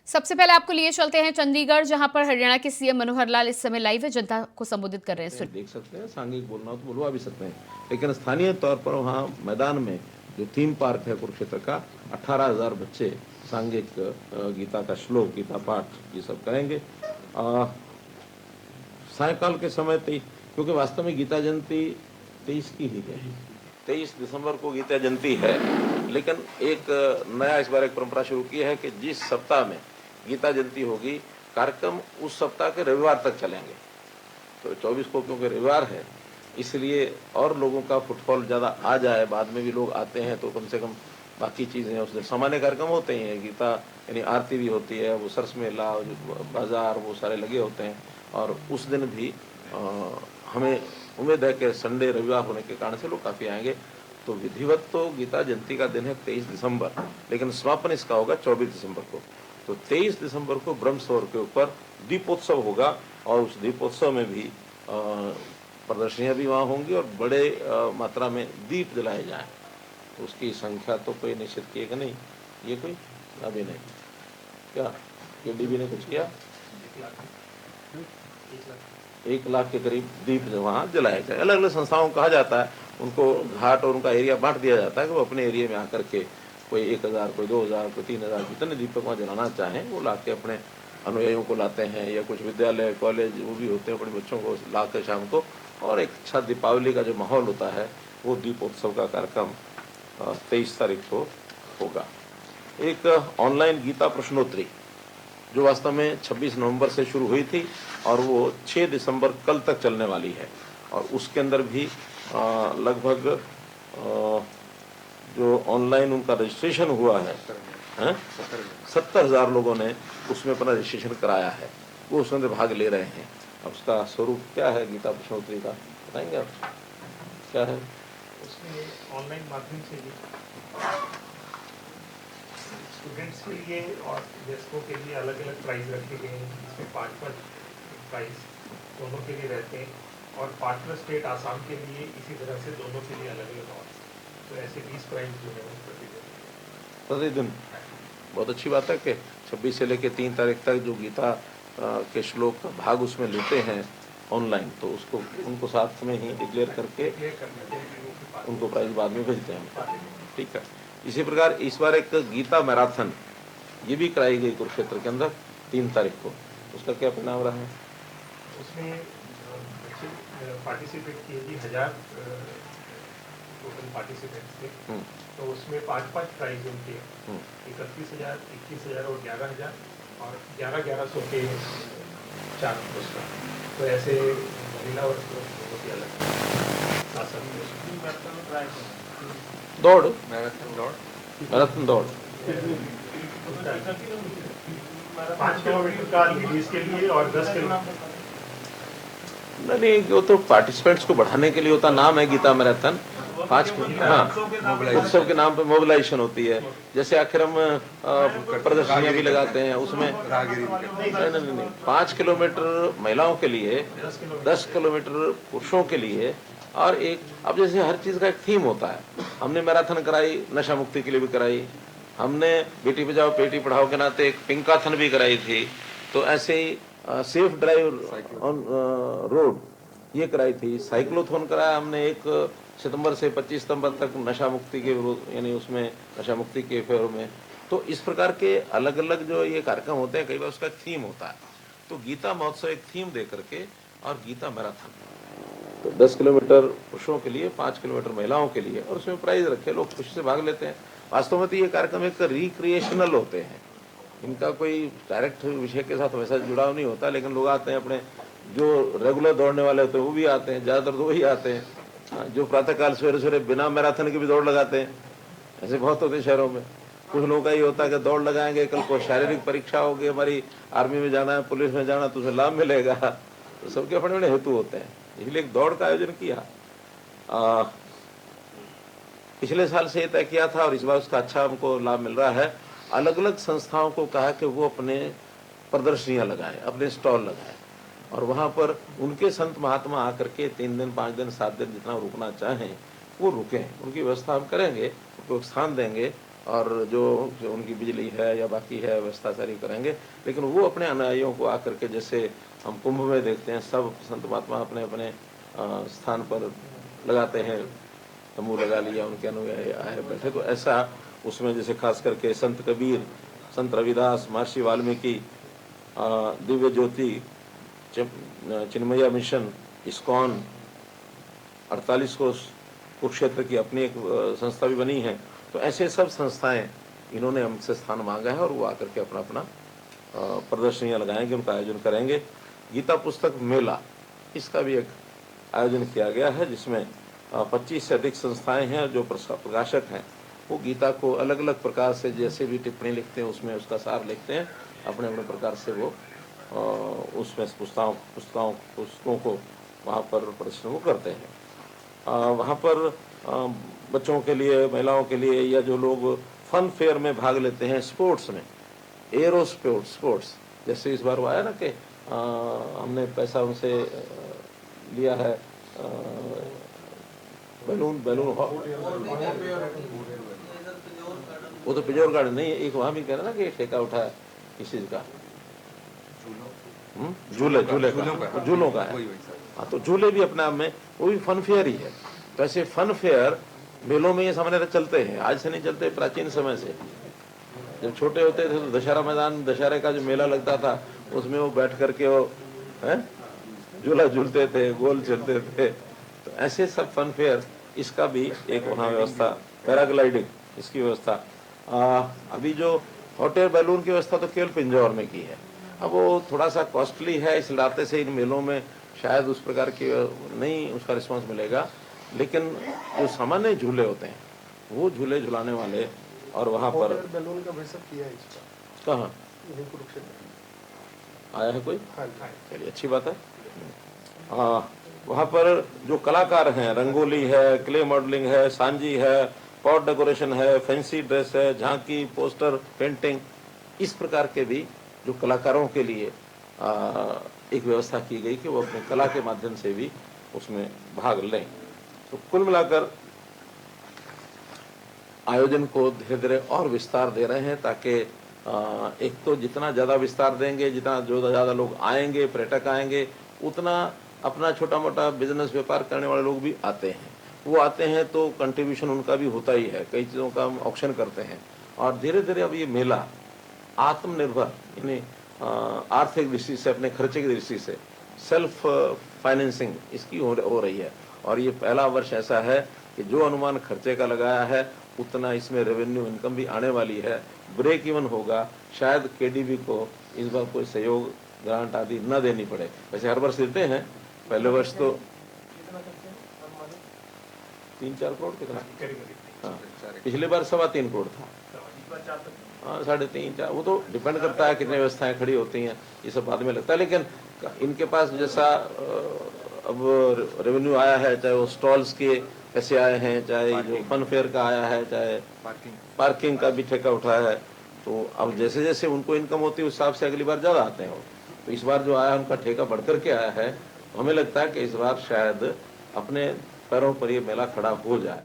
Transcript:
सबसे पहले आपको लिए चलते हैं चंडीगढ़, जहां पर हरियाणा के सीएम मनोहर लाल इस समय लाइव है, जनता को संबोधित कर रहे हैं। सुन देख सकते हैं, सांघिक बोलना हो तो बुलवा भी सकते हैं, लेकिन स्थानीय तौर पर वहाँ मैदान में जो थीम पार्क है कुरुक्षेत्र का, 18,000 बच्चे सांघिक गीता का श्लोक, गीता पाठ ये सब करेंगे सायकाल के समय। क्योंकि वास्तव में गीता जयंती 23 की ही है, 23 दिसंबर को गीता जयंती है, लेकिन एक नया इस बार एक परंपरा शुरू की है कि जिस सप्ताह में गीता जयंती होगी, कार्यक्रम उस सप्ताह के रविवार तक चलेंगे। तो 24 को क्योंकि रविवार है, इसलिए और लोगों का फुटफॉल ज़्यादा आ जाए, बाद में भी लोग आते हैं तो कम से कम बाकी चीज़ें उस दिन सामान्य कार्यक्रम होते ही हैं, गीता यानी आरती भी होती है, वो सरस मेला, बाजार, वो सारे लगे होते हैं। और उस दिन भी हमें उम्मीद है कि संडे रविवार होने के कारण से लोग काफ़ी आएंगे। तो विधिवत तो गीता जयंती का दिन है 23 दिसंबर, लेकिन समापन इसका होगा 24 दिसंबर को। तो 23 दिसंबर को ब्रह्म सरोवर के ऊपर दीपोत्सव होगा, और उस दीपोत्सव में भी प्रदर्शनियाँ भी वहाँ होंगी और बड़े मात्रा में दीप जलाए जाएँ। तो उसकी संख्या तो कोई निश्चित किएगा नहीं, ये कोई अभी नहीं। क्या केडीबी ने कुछ किया? 1 लाख के करीब दीप वहाँ जलाए जाए। अलग अलग संस्थाओं को कहा जाता है, उनको घाट और उनका एरिया बांट दिया जाता है कि वो अपने एरिया में आकर के कोई 1,000, कोई 2,000, कोई 3,000 जितने दीपक वहाँ जलाना चाहें वो ला के अपने अनुयायियों को लाते हैं, या कुछ विद्यालय कॉलेज वो भी होते हैं, अपने बच्चों को ला कर शाम को, और एक अच्छा दीपावली का जो माहौल होता है वो दीपोत्सव का कार्यक्रम 23 तारीख को होगा। एक ऑनलाइन गीता प्रश्नोत्तरी जो वास्तव में 26 नवंबर से शुरू हुई थी और वो 6 दिसंबर कल तक चलने वाली है, और उसके अंदर भी लगभग जो ऑनलाइन उनका रजिस्ट्रेशन हुआ है 70,000 लोगों ने उसमें अपना रजिस्ट्रेशन कराया है, वो उसमें भाग ले रहे हैं। अब उसका स्वरूप क्या है गीता प्रश्नोत्तरी का, बताएंगे आप क्या है? उसमें ऑनलाइन माध्यम से भी स्टूडेंट्स के लिए और वयस्कों के लिए अलग अलग प्राइज रखे गए हैं, इसमें 5 प्राइज दोनों के लिए रहते हैं, और पार्टनर स्टेट आसाम के लिए इसी तरह से दोनों के लिए अलग अलग और, तो ऐसे 20 प्राइज जो है प्रतिदिन। बहुत अच्छी बात है कि 26 से लेकर 3 तारीख तक जो गीता के श्लोक का भाग उसमें लेते हैं ऑनलाइन, तो उसको उनको साथ में ही डिक्लेयर करके उनको प्राइज बाद में भेजते हैं। ठीक है। इसी प्रकार इस बार एक गीता मैराथन ये भी कराई गई कुरुक्षेत्र के अंदर 3 तारीख को, उसका क्या परिणाम रहा है? उसमें पार्टिसिपेट किए भी 1000 टोटल पार्टिसिपेंट्स थे, तो उसमें 5 प्राइज उनके 31,000, 21,000 और 11,000, और 11,1100 के 4 पुरस्कार। तो ऐसे महिला और बहुत ही अलग दौड़, मैराथन दौड़ 5 किलोमीटर का लेडीज के लिए और 10 किलोमीटर नहीं, वो तो पार्टिसिपेंट्स को बढ़ाने के लिए होता, नाम है गीता मैराथन। 5 उत्सव के नाम पे मोबिलाइजेशन होती है, जैसे आखिर हम प्रदर्शनियां भी लगाते हैं उसमें। नहीं, 5 किलोमीटर महिलाओं के लिए, 10 किलोमीटर पुरुषों के लिए, और एक अब जैसे हर चीज का एक थीम होता है। हमने मैराथन कराई नशा मुक्ति के लिए भी कराई, हमने बेटी बचाओ बेटी पढ़ाओ के नाते एक पिंकाथन भी कराई थी, तो ऐसे ही सेफ ड्राइव ऑन रोड ये कराई थी, साइक्लोथॉन कराया हमने 1 सितंबर से 25 सितंबर तक नशा मुक्ति के विरोध, यानी उसमें नशा मुक्ति के फेवर में। तो इस प्रकार के अलग अलग जो ये कार्यक्रम होते हैं, कई बार उसका एक थीम होता है। तो गीता महोत्सव एक थीम दे करके, और गीता मैराथन तो 10 किलोमीटर पुरुषों के लिए, 5 किलोमीटर महिलाओं के लिए, और उसमें प्राइज रखे, लोग खुशी से भाग लेते हैं। वास्तव में तो ये कार्यक्रम एक रिक्रिएशनल होते हैं, इनका कोई डायरेक्ट विषय के साथ वैसा जुड़ाव नहीं होता, लेकिन लोग आते हैं, अपने जो रेगुलर दौड़ने वाले होते हैं वो भी आते हैं, ज़्यादातर तो वही आते हैं जो प्रातःकाल सवेरे सवेरे बिना मैराथन के भी दौड़ लगाते हैं। ऐसे बहुत होते हैं शहरों में। कुछ लोगों का ये होता है कि दौड़ लगाएंगे, कल को शारीरिक परीक्षा होगी, हमारी आर्मी में जाना है, पुलिस में जाना, तो उसमें लाभ मिलेगा। तो सबके अपने अपने हेतु होते हैं, इसलिए एक दौड़ का आयोजन किया। पिछले साल से ये तय किया था और इस बार उसका अच्छा हमको लाभ मिल रहा है। अलग अलग संस्थाओं को कहा कि वो अपने प्रदर्शनियां लगाएं, अपने स्टॉल लगाएं, और वहां पर उनके संत महात्मा आकर के 3 दिन 5 दिन 7 दिन जितना रुकना चाहें वो रुकें, उनकी व्यवस्था हम करेंगे, उनको स्थान देंगे, और जो उनकी बिजली है या बाकी है व्यवस्था सारी करेंगे। लेकिन वो अपने अनुयायियों को आकर के, जैसे हम कुंभ में देखते हैं, सब संत महात्मा अपने अपने स्थान पर लगाते हैं, तंबू लगा लिया, उनके अनुयायी आए बैठे। तो ऐसा उसमें जैसे खास करके संत कबीर, संत रविदास, महर्षि वाल्मीकि, दिव्य ज्योति, चिन्मया मिशन, इस्कॉन, 48 कोस कुरुक्षेत्र की अपनी एक संस्था भी बनी है। तो ऐसे सब संस्थाएं इन्होंने हमसे स्थान मांगा है और वो आकर के अपना अपना प्रदर्शनियां लगाएंगे, उनका आयोजन करेंगे। गीता पुस्तक मेला, इसका भी एक आयोजन किया गया है, जिसमें 25 से अधिक संस्थाएं हैं जो प्रकाशक हैं। वो गीता को अलग अलग प्रकार से जैसे भी टिप्पणी लिखते हैं उसमें उसका सार लिखते हैं, अपने अपने प्रकार से वो उसमें पुस्तकों को वहाँ पर प्रदर्शन वो करते हैं। वहाँ पर बच्चों के लिए, महिलाओं के लिए, या जो लोग फन फेयर में भाग लेते हैं, स्पोर्ट्स में, एरो स्पोर्ट्स, जैसे इस बार वो आया ना कि हमने पैसा उनसे लिया है, बैलून वो तो पिजोर गार्डन नहीं, एक वहाँ भी कह रहे ना कि ठेका उठा है किस चीज का, झूलों का है। हाँ, तो झूले भी अपने आप में वो भी फन फेयर ही है। तो ऐसे फन फेयर मेलों में ये सामान्यतः चलते हैं, आज से नहीं चलते, प्राचीन समय से। जब छोटे होते थे तो दशहरा मैदान, दशहरे का जो मेला लगता था उसमें वो बैठ करके वो झूला झूलते थे, गोल चलते थे। तो ऐसे सब फन फेयर, इसका भी एक वहाँ व्यवस्था, पैराग्लाइडिंग, इसकी व्यवस्था। अभी जो हॉट एयर बैलून की व्यवस्था तो केवल पिंजौर में की है। अब वो थोड़ा सा कॉस्टली है, इस नाते से इन मेलों में शायद उस प्रकार की नहीं उसका रिस्पांस मिलेगा। लेकिन जो सामान्य झूले होते हैं वो झूले झुलाने वाले, और वहाँ पर बैलून का भाई किया है इसका। कहाँ आया है कोई? चलिए, अच्छी बात है। वहाँ पर जो कलाकार हैं, रंगोली है, क्ले मॉडलिंग है, सांजी है, पॉट डेकोरेशन है, फैंसी ड्रेस है, झांकी, पोस्टर, पेंटिंग, इस प्रकार के भी जो कलाकारों के लिए एक व्यवस्था की गई कि वो अपनी कला के माध्यम से भी उसमें भाग लें। तो कुल मिलाकर आयोजन को धीरे धीरे और विस्तार दे रहे हैं, ताकि एक तो जितना ज़्यादा विस्तार देंगे, जितना ज़्यादा लोग आएंगे, पर्यटक आएंगे, उतना अपना छोटा मोटा बिजनेस व्यापार करने वाले लोग भी आते हैं। वो आते हैं तो कंट्रीब्यूशन उनका भी होता ही है, कई चीज़ों का हम ऑक्शन करते हैं। और धीरे धीरे अब ये मेला आत्मनिर्भर, यानी आर्थिक दृष्टि से, अपने खर्चे की दृष्टि से सेल्फ फाइनेंसिंग इसकी हो रही है। और ये पहला वर्ष ऐसा है कि जो अनुमान खर्चे का लगाया है उतना इसमें रेवेन्यू इनकम भी आने वाली है, ब्रेक इवन होगा। शायद केडीबी को इस बार कोई सहयोग, ग्रांट आदि न देनी पड़े। वैसे हर वर्ष देते हैं, पहले वर्ष तो 3-4 करोड़ कितना, हाँ, पिछले बार 3.25 करोड़ था, हाँ, 3.5-4, वो तो डिपेंड करता है कितनी व्यवस्थाएं खड़ी होती हैं, ये सब बाद में लगता है। लेकिन इनके पास जैसा अब रेवेन्यू आया है, चाहे वो स्टॉल्स के पैसे आए हैं, चाहे जो फन फेयर का आया है, चाहे पार्किंग का भी ठेका उठाया है, तो अब जैसे जैसे उनको इनकम होती है उस हिसाब से अगली बार ज्यादा आते हैं। तो इस बार जो आया उनका ठेका बढ़कर के आया है, तो हमें लगता है कि इस बार शायद अपने पैरों पर ये मेला खड़ा हो जाए।